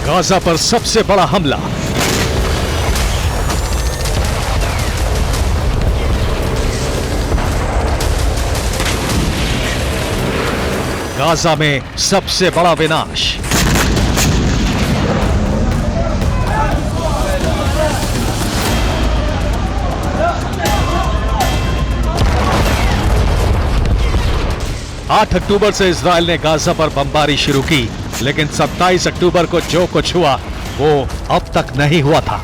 Gaza पर सबसे बड़ा हमला। गाजा में सबसे बड़ा विनाश। आठ अक्टूबर से इजराइल ने गाजा पर बमबारी शुरू की, लेकिन 27 अक्टूबर को जो कुछ हुआ वो अब तक नहीं हुआ था।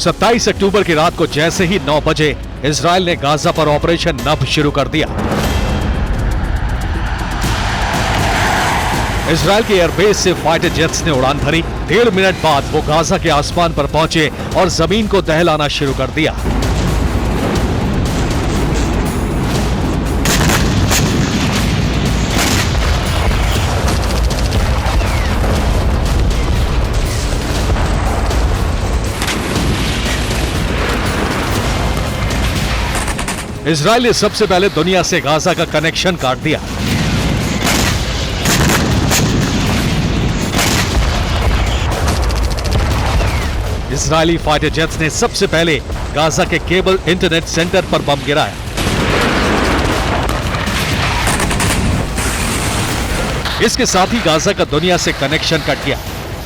सत्ताईस अक्टूबर की रात को जैसे ही 9 बजे इजराइल ने गाजा पर ऑपरेशन नभ शुरू कर दिया। इजराइल के एयरबेस से फाइटर जेट्स ने उड़ान भरी। 1.5 मिनट बाद वो गाजा के आसमान पर पहुंचे और जमीन को दहलाना शुरू कर दिया। इजराइल ने सबसे पहले दुनिया से गाजा का कनेक्शन काट दिया। इजरायली फाइटर जेट्स ने सबसे पहले गाजा के केबल इंटरनेट सेंटर पर बम गिराया। इसके साथ ही गाजा का दुनिया से कनेक्शन कट गया।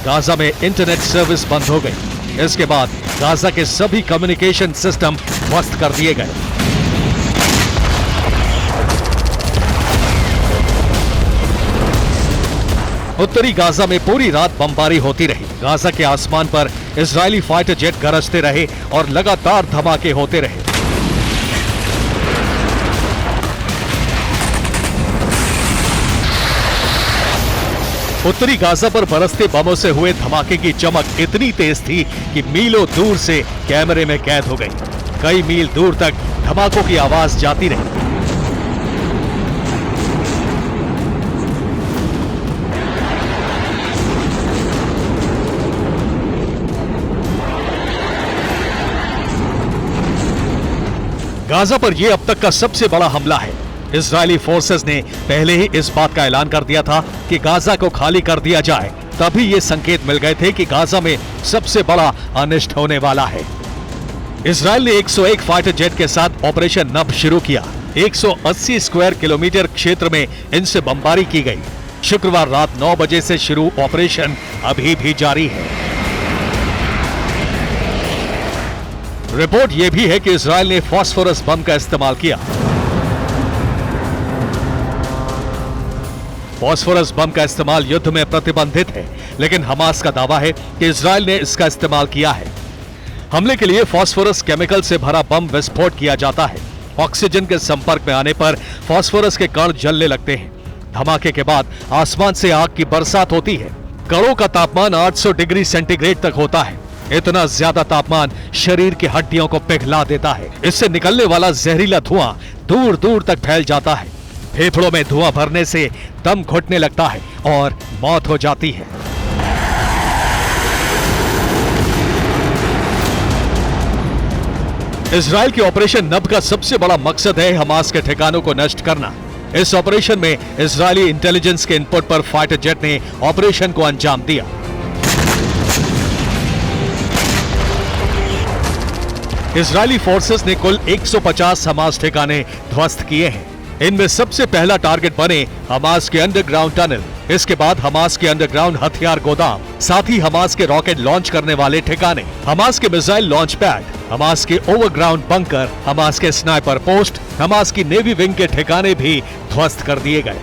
गाजा में इंटरनेट सर्विस बंद हो गई। इसके बाद गाजा के सभी कम्युनिकेशन सिस्टम ध्वस्त कर दिए गए। उत्तरी गाजा में पूरी रात बमबारी होती रही। गाजा के आसमान पर इजरायली फाइटर जेट गरजते रहे और लगातार धमाके होते रहे। उत्तरी गाजा पर बरसते बमों से हुए धमाके की चमक इतनी तेज थी कि मीलों दूर से कैमरे में कैद हो गई। कई मील दूर तक धमाकों की आवाज जाती रही। गाजा पर यह अब तक का सबसे बड़ा हमला है। इजरायली फोर्सेस ने पहले ही इस बात का ऐलान कर दिया था कि गाजा को खाली कर दिया जाए। तभी ये संकेत मिल गए थे कि गाजा में सबसे बड़ा अनिष्ट होने वाला है। इजरायल ने 101 फाइटर जेट के साथ ऑपरेशन नभ शुरू किया। 180 स्क्वायर किलोमीटर क्षेत्र में इनसे बमबारी की गई। शुक्रवार रात 9 बजे से शुरू ऑपरेशन अभी भी जारी है। रिपोर्ट यह भी है कि इजरायल ने फास्फोरस बम का इस्तेमाल किया। फास्फोरस बम का इस्तेमाल युद्ध में प्रतिबंधित है, लेकिन हमास का दावा है कि इजरायल ने इसका इस्तेमाल किया है। हमले के लिए फास्फोरस केमिकल से भरा बम विस्फोट किया जाता है। ऑक्सीजन के संपर्क में आने पर फास्फोरस के कण जलने लगते हैं। धमाके के बाद आसमान से आग की बरसात होती है। कणों का तापमान 800 डिग्री सेंटीग्रेड तक होता है। इतना ज्यादा तापमान शरीर की हड्डियों को पिघला देता है। इससे निकलने वाला जहरीला धुआं दूर दूर तक फैल जाता है। फेफड़ों में धुआं भरने से दम घुटने लगता है और मौत हो जाती है। इजरायल के ऑपरेशन नभ का सबसे बड़ा मकसद है हमास के ठिकानों को नष्ट करना। इस ऑपरेशन में इजरायली इंटेलिजेंस के इनपुट पर फाइटर जेट ने ऑपरेशन को अंजाम दिया। इजरायली फोर्सेस ने कुल 150 हमास ठिकाने ध्वस्त किए हैं। इनमें सबसे पहला टारगेट बने हमास के अंडरग्राउंड टनल। इसके बाद हमास के अंडरग्राउंड हथियार गोदाम, साथ ही हमास के रॉकेट लॉन्च करने वाले ठिकाने, हमास के मिसाइल लॉन्च पैड, हमास के ओवरग्राउंड बंकर, हमास के स्नाइपर पोस्ट, हमास की नेवी विंग के ठिकाने भी ध्वस्त कर दिए गए।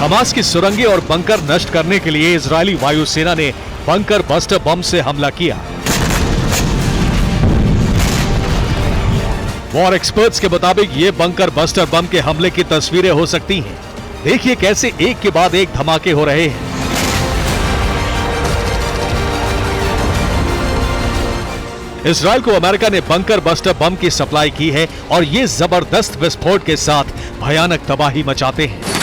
हमास की सुरंगें और बंकर नष्ट करने के लिए इजरायली वायुसेना ने बंकर बस्टर बम से हमला किया। वॉर एक्सपर्ट्स के मुताबिक ये बंकर बस्टर बम के हमले की तस्वीरें हो सकती हैं। देखिए कैसे एक के बाद एक धमाके हो रहे हैं। इजरायल को अमेरिका ने बंकर बस्टर बम की सप्लाई की है और ये जबरदस्त विस्फोट के साथ भयानक तबाही मचाते हैं।